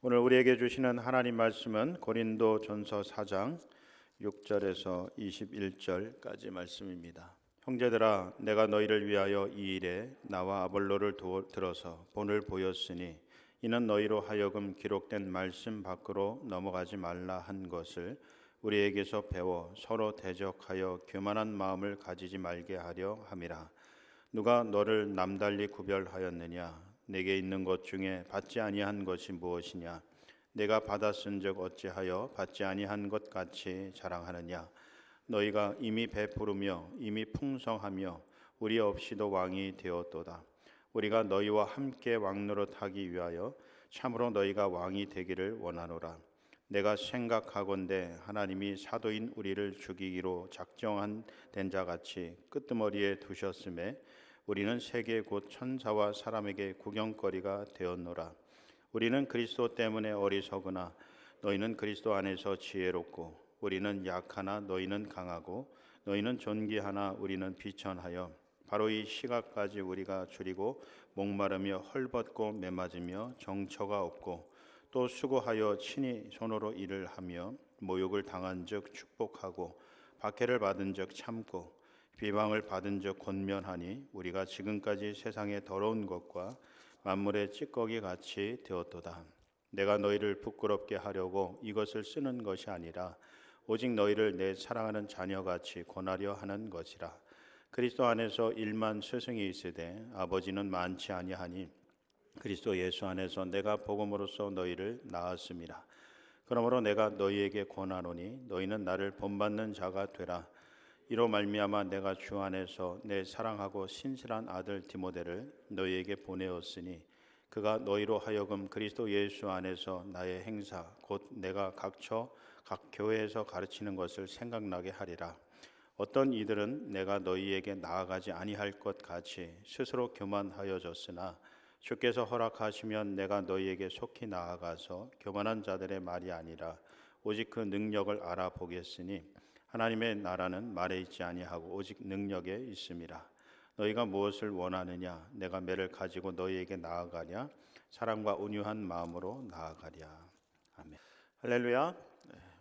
오늘 우리에게 주시는 하나님 말씀은 고린도전서 4장 6절에서 21절까지 말씀입니다. 형제들아, 내가 너희를 위하여 이 일에 나와 아볼로를 들어서 본을 보였으니 이는 너희로 하여금 기록된 말씀 밖으로 넘어가지 말라 한 것을 우리에게서 배워 서로 대적하여 교만한 마음을 가지지 말게 하려 함이라. 누가 너를 남달리 구별하였느냐? 내게 있는 것 중에 받지 아니한 것이 무엇이냐? 내가 받았은즉 어찌하여 받지 아니한 것 같이 자랑하느냐? 너희가 이미 베푸르며 이미 풍성하며 우리 없이도 왕이 되었도다. 우리가 너희와 함께 왕노릇하기 위하여 참으로 너희가 왕이 되기를 원하노라. 내가 생각하건대 하나님이 사도인 우리를 죽이기로 작정한 된 자같이 끄트머리에 두셨음에 우리는 세계 곧 천사와 사람에게 구경거리가 되었노라. 우리는 그리스도 때문에 어리석으나 너희는 그리스도 안에서 지혜롭고, 우리는 약하나 너희는 강하고, 너희는 존귀하나 우리는 비천하여 바로 이 시각까지 우리가 줄이고 목마르며 헐벗고 매맞으며 정처가 없고, 또 수고하여 친히 손으로 일을 하며 모욕을 당한즉 축복하고 박해를 받은즉 참고 비방을 받은즉 권면하니 우리가 지금까지 세상의 더러운 것과 만물의 찌꺼기 같이 되었도다. 내가 너희를 부끄럽게 하려고 이것을 쓰는 것이 아니라 오직 너희를 내 사랑하는 자녀같이 권하려 하는 것이라. 그리스도 안에서 1만 스승이 있으되 아버지는 많지 아니하니 그리스도 예수 안에서 내가 복음으로써 너희를 낳았음이라. 그러므로 내가 너희에게 권하노니 너희는 나를 본받는 자가 되라. 이로 말미암아 내가 주 안에서 내 사랑하고 신실한 아들 디모데를 너희에게 보내었으니 그가 너희로 하여금 그리스도 예수 안에서 나의 행사 곧 내가 각처 각 교회에서 가르치는 것을 생각나게 하리라. 어떤 이들은 내가 너희에게 나아가지 아니할 것 같이 스스로 교만하여졌으나 주께서 허락하시면 내가 너희에게 속히 나아가서 교만한 자들의 말이 아니라 오직 그 능력을 알아보겠으니 하나님의 나라는 말에 있지 아니하고 오직 능력에 있음이라. 너희가 무엇을 원하느냐? 내가 매를 가지고 너희에게 나아가랴? 사랑과 온유한 마음으로 나아가랴. 아멘. 할렐루야.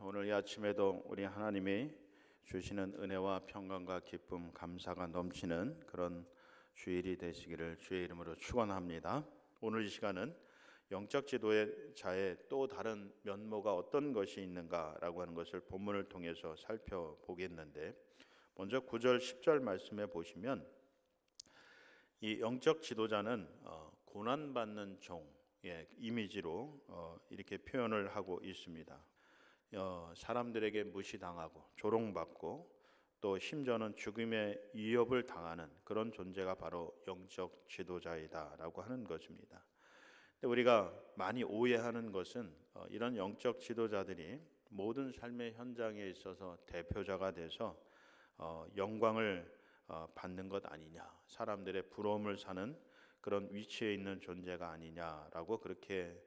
오늘 이 아침에도 우리 하나님이 주시는 은혜와 평강과 기쁨, 감사가 넘치는 그런 주일이 되시기를 주의 이름으로 축원합니다. 오늘 이 시간은 영적 지도의 자의 또 다른 면모가 어떤 것이 있는가라고 하는 것을 본문을 통해서 살펴보겠는데, 먼저 9절 10절 말씀에 보시면 이 영적 지도자는 고난받는 종의 이미지로 이렇게 표현을 하고 있습니다. 사람들에게 무시당하고 조롱받고 또 심지어는 죽음의 위협을 당하는 그런 존재가 바로 영적 지도자이다라고 하는 것입니다. 우리가 많이 오해하는 것은 이런 영적 지도자들이 모든 삶의 현장에 있어서 대표자가 돼서 영광을 받는 것 아니냐, 사람들의 부러움을 사는 그런 위치에 있는 존재가 아니냐라고 그렇게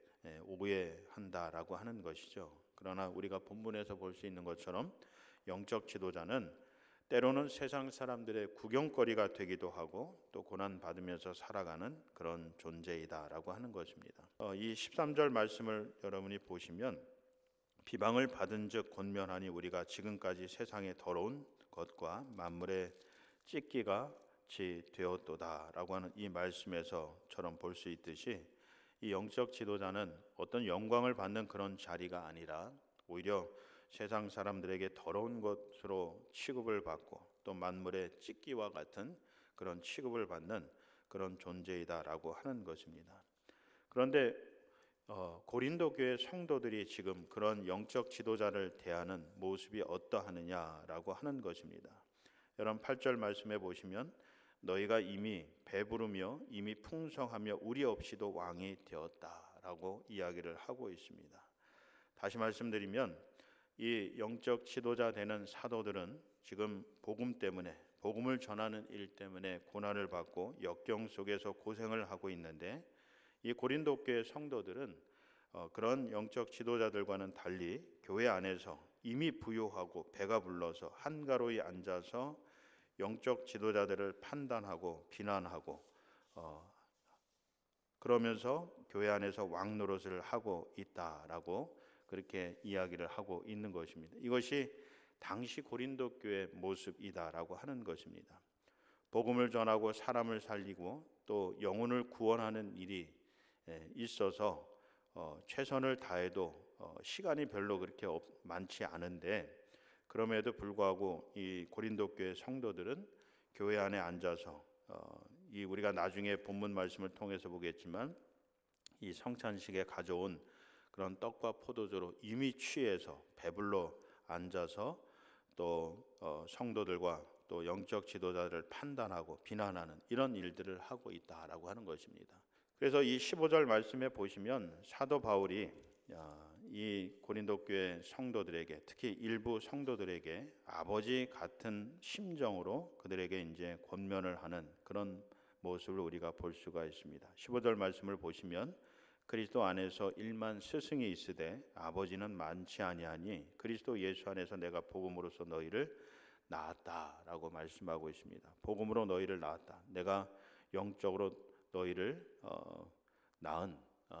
오해한다라고 하는 것이죠. 그러나 우리가 본문에서 볼 수 있는 것처럼 영적 지도자는 때로는 세상 사람들의 구경거리가 되기도 하고 또 고난받으면서 살아가는 그런 존재이다라고 하는 것입니다. 이 13절 말씀을 여러분이 보시면 비방을 받은 즉 권면하니 우리가 지금까지 세상의 더러운 것과 만물의 찢기가 같이 되었도다라고 하는 이 말씀에서처럼 볼 수 있듯이 이 영적 지도자는 어떤 영광을 받는 그런 자리가 아니라 오히려 세상 사람들에게 더러운 것으로 취급을 받고 또 만물의 찢기와 같은 그런 취급을 받는 그런 존재이다라고 하는 것입니다. 그런데 고린도 교회 성도들이 지금 그런 영적 지도자를 대하는 모습이 어떠하느냐라고 하는 것입니다. 여러분 8절 말씀해 보시면 너희가 이미 배부르며 이미 풍성하며 우리 없이도 왕이 되었다라고 이야기를 하고 있습니다. 다시 말씀드리면 이 영적 지도자 되는 사도들은 지금 복음 때문에, 복음을 전하는 일 때문에 고난을 받고 역경 속에서 고생을 하고 있는데, 이 고린도 교회 성도들은 그런 영적 지도자들과는 달리 교회 안에서 이미 부유하고 배가 불러서 한가로이 앉아서 영적 지도자들을 판단하고 비난하고 그러면서 교회 안에서 왕 노릇을 하고 있다라고 그렇게 이야기를 하고 있는 것입니다. 이것이 당시 고린도 교회의 모습이다라고 하는 것입니다. 복음을 전하고 사람을 살리고 또 영혼을 구원하는 일이 있어서 최선을 다해도 시간이 별로 그렇게 많지 않은데, 그럼에도 불구하고 이 고린도 교회 성도들은 교회 안에 앉아서 이 우리가 나중에 본문 말씀을 통해서 보겠지만 이 성찬식에 가져온 그런 떡과 포도주로 이미 취해서 배불러 앉아서 또 성도들과 또 영적 지도자들을 판단하고 비난하는 이런 일들을 하고 있다라고 하는 것입니다. 그래서 이 15절 말씀에 보시면 사도 바울이 이 고린도 교회 성도들에게, 특히 일부 성도들에게 아버지 같은 심정으로 그들에게 이제 권면을 하는 그런 모습을 우리가 볼 수가 있습니다. 15절 말씀을 보시면 그리스도 안에서 일만 스승이 있으되 아버지는 많지 아니하니 그리스도 예수 안에서 내가 복음으로써 너희를 낳았다라고 말씀하고 있습니다. 복음으로 너희를 낳았다. 내가 영적으로 너희를 낳은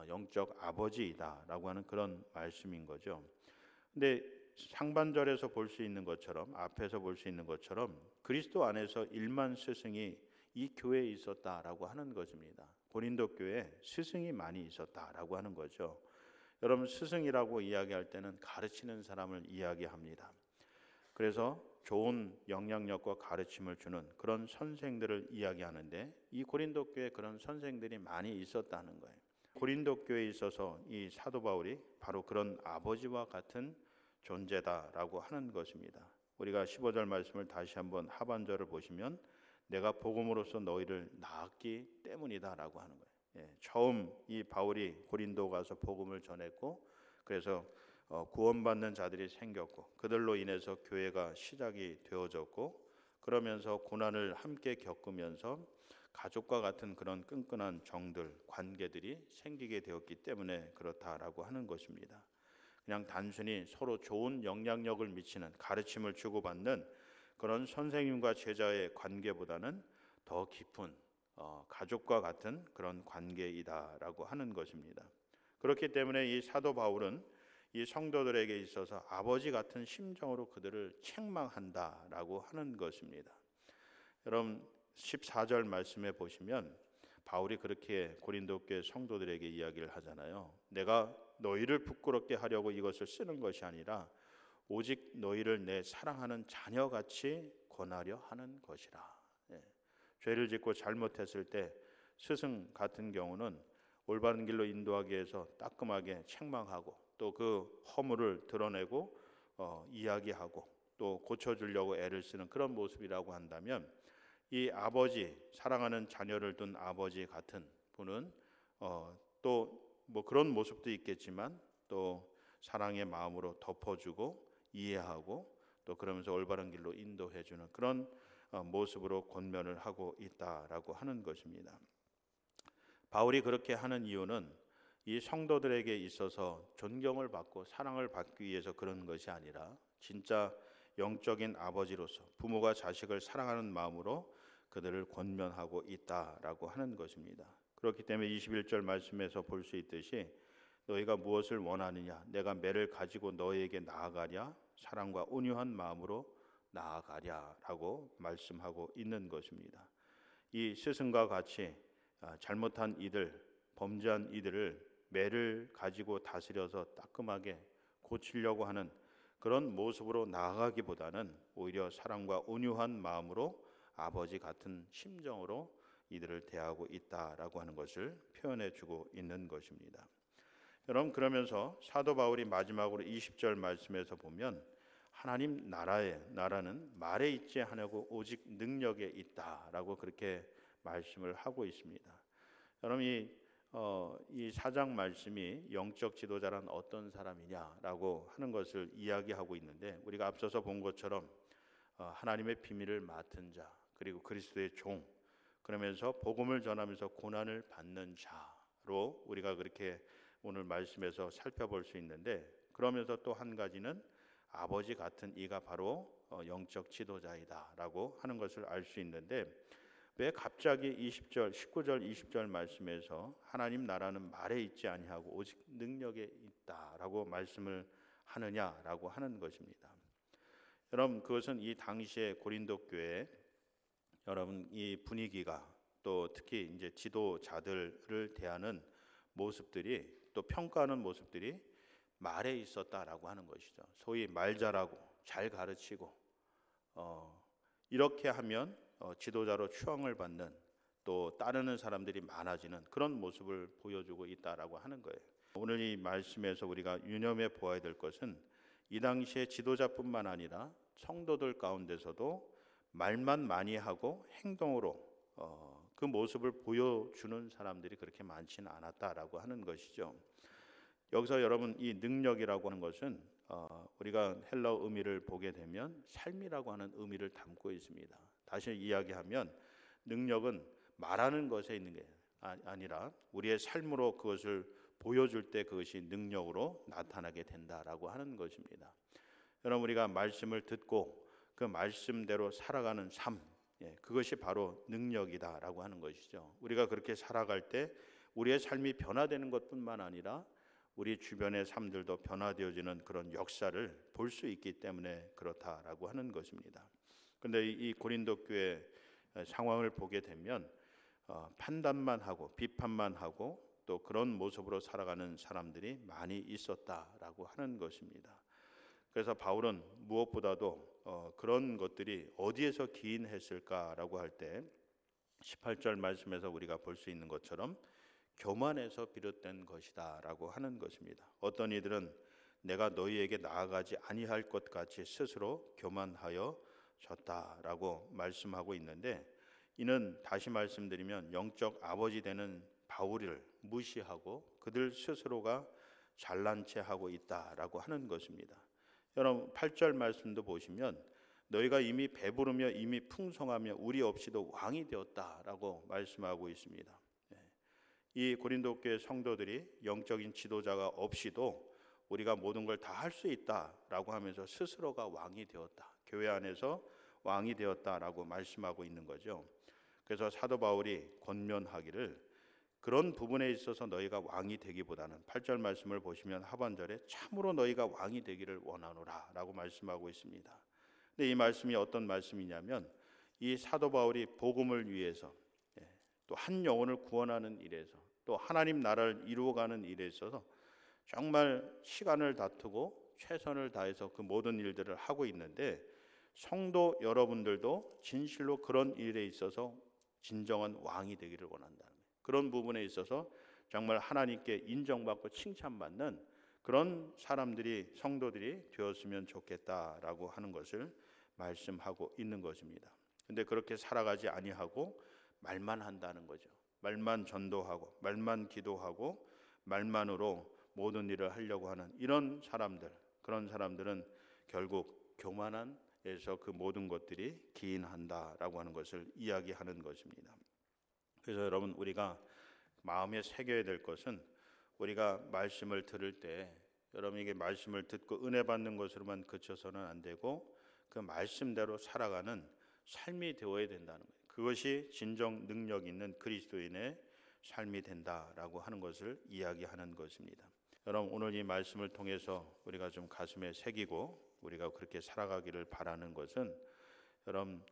영적 아버지이다라고 하는 그런 말씀인 거죠. 근데 상반절에서 볼 수 있는 것처럼, 앞에서 볼 수 있는 것처럼 그리스도 안에서 일만 스승이 이 교회에 있었다라고 하는 것입니다. 고린도 교회에 스승이 많이 있었다라고 하는 거죠. 여러분, 스승이라고 이야기할 때는 가르치는 사람을 이야기합니다. 그래서 좋은 영향력과 가르침을 주는 그런 선생들을 이야기하는데, 이 고린도 교회에 그런 선생들이 많이 있었다는 거예요. 고린도 교회에 있어서 이 사도 바울이 바로 그런 아버지와 같은 존재다라고 하는 것입니다. 우리가 15절 말씀을 다시 한번 하반절을 보시면 내가 복음으로써 너희를 낳았기 때문이다라고 하는 거예요. 처음 이 바울이 고린도 가서 복음을 전했고, 그래서 구원받는 자들이 생겼고, 그들로 인해서 교회가 시작이 되어졌고, 그러면서 고난을 함께 겪으면서 가족과 같은 그런 끈끈한 정들, 관계들이 생기게 되었기 때문에 그렇다라고 하는 것입니다. 그냥 단순히 서로 좋은 영향력을 미치는, 가르침을 주고받는 그런 선생님과 제자의 관계보다는 더 깊은 가족과 같은 그런 관계이다라고 하는 것입니다. 그렇기 때문에 이 사도 바울은 이 성도들에게 있어서 아버지 같은 심정으로 그들을 책망한다라고 하는 것입니다. 여러분, 14절 말씀에 보시면 바울이 그렇게 고린도 교회 성도들에게 이야기를 하잖아요. 내가 너희를 부끄럽게 하려고 이것을 쓰는 것이 아니라 오직 너희를 내 사랑하는 자녀같이 권하려 하는 것이라. 죄를 짓고 잘못했을 때 스승 같은 경우는 올바른 길로 인도하기 위해서 따끔하게 책망하고 또 그 허물을 드러내고 이야기하고 또 고쳐주려고 애를 쓰는 그런 모습이라고 한다면, 이 아버지, 사랑하는 자녀를 둔 아버지 같은 분은 또 뭐 그런 모습도 있겠지만 또 사랑의 마음으로 덮어주고 이해하고 또 그러면서 올바른 길로 인도해주는 그런 모습으로 권면을 하고 있다라고 하는 것입니다. 바울이 그렇게 하는 이유는 이 성도들에게 있어서 존경을 받고 사랑을 받기 위해서 그런 것이 아니라 진짜 영적인 아버지로서 부모가 자식을 사랑하는 마음으로 그들을 권면하고 있다라고 하는 것입니다. 그렇기 때문에 21절 말씀에서 볼 수 있듯이 너희가 무엇을 원하느냐, 내가 매를 가지고 너희에게 나아가랴, 사랑과 온유한 마음으로 나아가랴라고 말씀하고 있는 것입니다. 이 스승과 같이 잘못한 이들, 범죄한 이들을 매를 가지고 다스려서 따끔하게 고치려고 하는 그런 모습으로 나아가기보다는 오히려 사랑과 온유한 마음으로 아버지 같은 심정으로 이들을 대하고 있다라고 하는 것을 표현해 주고 있는 것입니다. 여러분, 그러면서 사도 바울이 마지막으로 20절 말씀에서 보면 하나님 나라는 말에 있지 않고 오직 능력에 있다라고 그렇게 말씀을 하고 있습니다. 여러분, 이 사장 말씀이 영적 지도자란 어떤 사람이냐라고 하는 것을 이야기하고 있는데, 우리가 앞서서 본 것처럼 하나님의 비밀을 맡은 자, 그리고 그리스도의 종, 그러면서 복음을 전하면서 고난을 받는 자로 우리가 그렇게 오늘 말씀에서 살펴볼 수 있는데, 그러면서 또 한 가지는 아버지 같은 이가 바로 영적 지도자이다라고 하는 것을 알 수 있는데, 왜 갑자기 20절, 19절, 20절 말씀에서 하나님 나라는 말에 있지 아니하고 오직 능력에 있다라고 말씀을 하느냐라고 하는 것입니다. 여러분, 그것은 이 당시에 고린도 교회 여러분 이 분위기가 또 특히 이제 지도자들을 대하는 모습들이 또 평가하는 모습들이 말에 있었다라고 하는 것이죠. 소위 말 잘하고 잘 가르치고 이렇게 하면 지도자로 추앙을 받는 또 따르는 사람들이 많아지는 그런 모습을 보여주고 있다라고 하는 거예요. 오늘 이 말씀에서 우리가 유념해 보아야 될 것은 이 당시에 지도자뿐만 아니라 성도들 가운데서도 말만 많이 하고 행동으로 그 모습을 보여주는 사람들이 그렇게 많지는 않았다라고 하는 것이죠. 여기서 여러분 이 능력이라고 하는 것은 우리가 헬라어 의미를 보게 되면 삶이라고 하는 의미를 담고 있습니다. 다시 이야기하면 능력은 말하는 것에 있는 게 아니라 우리의 삶으로 그것을 보여줄 때 그것이 능력으로 나타나게 된다라고 하는 것입니다. 여러분 우리가 말씀을 듣고 그 말씀대로 살아가는 삶, 그것이 바로 능력이다라고 하는 것이죠. 우리가 그렇게 살아갈 때 우리의 삶이 변화되는 것뿐만 아니라 우리 주변의 삶들도 변화되어지는 그런 역사를 볼 수 있기 때문에 그렇다라고 하는 것입니다. 그런데 이 고린도 교회 상황을 보게 되면 판단만 하고 비판만 하고 또 그런 모습으로 살아가는 사람들이 많이 있었다라고 하는 것입니다. 그래서 바울은 무엇보다도 그런 것들이 어디에서 기인했을까라고 할 때 18절 말씀에서 우리가 볼 수 있는 것처럼 교만에서 비롯된 것이다라고 하는 것입니다. 어떤 이들은 내가 너희에게 나아가지 아니할 것 같이 스스로 교만하여 졌다라고 말씀하고 있는데 이는 다시 말씀드리면 영적 아버지 되는 바울을 무시하고 그들 스스로가 잘난 체 하고 있다라고 하는 것입니다. 여러분 8절 말씀도 보시면 너희가 이미 배부르며 이미 풍성하며 우리 없이도 왕이 되었다라고 말씀하고 있습니다. 이 고린도 교회 성도들이 영적인 지도자가 없이도 우리가 모든 걸 다 할 수 있다라고 하면서 스스로가 왕이 되었다. 교회 안에서 왕이 되었다라고 말씀하고 있는 거죠. 그래서 사도 바울이 권면하기를 그런 부분에 있어서 너희가 왕이 되기보다는 8절 말씀을 보시면 하반절에 참으로 너희가 왕이 되기를 원하노라 라고 말씀하고 있습니다. 근데 이 말씀이 어떤 말씀이냐면 이 사도 바울이 복음을 위해서 또 한 영혼을 구원하는 일에서 또 하나님 나라를 이루어가는 일에 있어서 정말 시간을 다투고 최선을 다해서 그 모든 일들을 하고 있는데 성도 여러분들도 진실로 그런 일에 있어서 진정한 왕이 되기를 원한다는 거예요. 그런 부분에 있어서 정말 하나님께 인정받고 칭찬받는 그런 사람들이 성도들이 되었으면 좋겠다라고 하는 것을 말씀하고 있는 것입니다. 근데 그렇게 살아가지 아니하고 말만 한다는 거죠. 말만 전도하고 말만 기도하고 말만으로 모든 일을 하려고 하는 이런 사람들, 그런 사람들은 결국 교만한에서 그 모든 것들이 기인한다라고 하는 것을 이야기하는 것입니다. 그래서 여러분 우리가 마음에 새겨야 될 것은 우리가 말씀을 들을 때 여러분에게 말씀을 듣고 은혜 받는 것으로만 그쳐서는 안 되고 그 말씀대로 살아가는 삶이 되어야 된다는 거예요. 그것이 진정 능력 있는 그리스도인의 삶이 된다라고 하는 것을 이야기하는 것입니다. 여러분 오늘 이 말씀을 통해서 우리가 좀 가슴에 새기고 우리가 그렇게 살아가기를 바라는 것은 여러분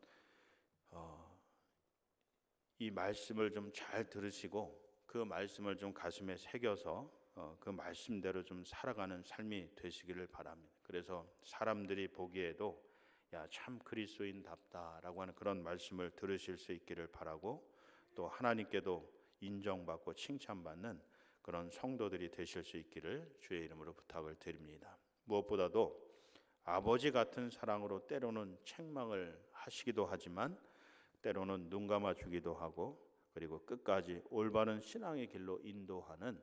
이 말씀을 좀 잘 들으시고 그 말씀을 좀 가슴에 새겨서 그 말씀대로 좀 살아가는 삶이 되시기를 바랍니다. 그래서 사람들이 보기에도 야, 참 그리스도인답다라고 하는 그런 말씀을 들으실 수 있기를 바라고 또 하나님께도 인정받고 칭찬받는 그런 성도들이 되실 수 있기를 주의 이름으로 부탁을 드립니다. 무엇보다도 아버지 같은 사랑으로 때로는 책망을 하시기도 하지만 때로는 눈 감아 주기도 하고 그리고 끝까지 올바른 신앙의 길로 인도하는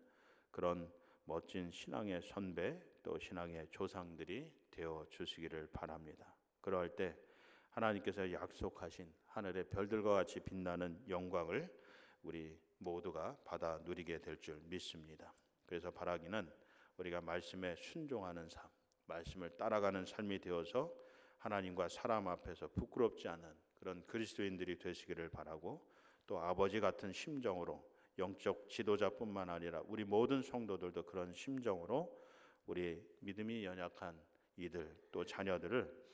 그런 멋진 신앙의 선배 또 신앙의 조상들이 되어 주시기를 바랍니다. 그럴 때 하나님께서 약속하신 하늘의 별들과 같이 빛나는 영광을 우리 모두가 받아 누리게 될 줄 믿습니다. 그래서 바라기는 우리가 말씀에 순종하는 삶, 말씀을 따라가는 삶이 되어서 하나님과 사람 앞에서 부끄럽지 않은 그런 그리스도인들이 되시기를 바라고, 또 아버지 같은 심정으로 영적 지도자뿐만 아니라 우리 모든 성도들도 그런 심정으로 우리 믿음이 연약한 이들 또 자녀들을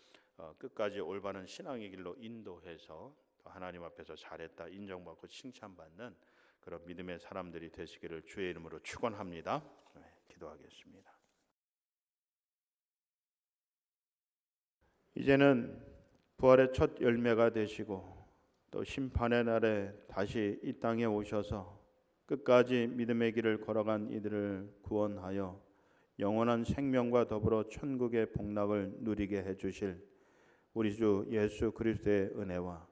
끝까지 올바른 신앙의 길로 인도해서 하나님 앞에서 잘했다 인정받고 칭찬받는 그런 믿음의 사람들이 되시기를 주의 이름으로 축원합니다. 기도하겠습니다. 이제는 부활의 첫 열매가 되시고 또 심판의 날에 다시 이 땅에 오셔서 끝까지 믿음의 길을 걸어간 이들을 구원하여 영원한 생명과 더불어 천국의 복락을 누리게 해주실 우리 주 예수 그리스도의 은혜와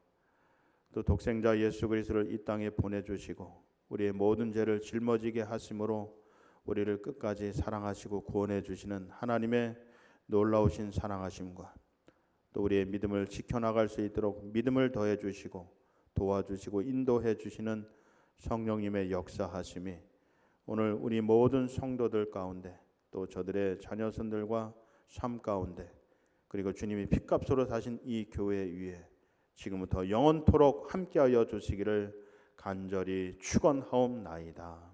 또 독생자 예수 그리스도를 이 땅에 보내주시고 우리의 모든 죄를 짊어지게 하심으로 우리를 끝까지 사랑하시고 구원해 주시는 하나님의 놀라우신 사랑하심과 또 우리의 믿음을 지켜나갈 수 있도록 믿음을 더해 주시고 도와주시고 인도해 주시는 성령님의 역사하심이 오늘 우리 모든 성도들 가운데 또 저들의 자녀선들과 삶 가운데 그리고 주님이 핏값으로 사신 이 교회 위에 지금부터 영원토록 함께하여 주시기를 간절히 축원하옵나이다.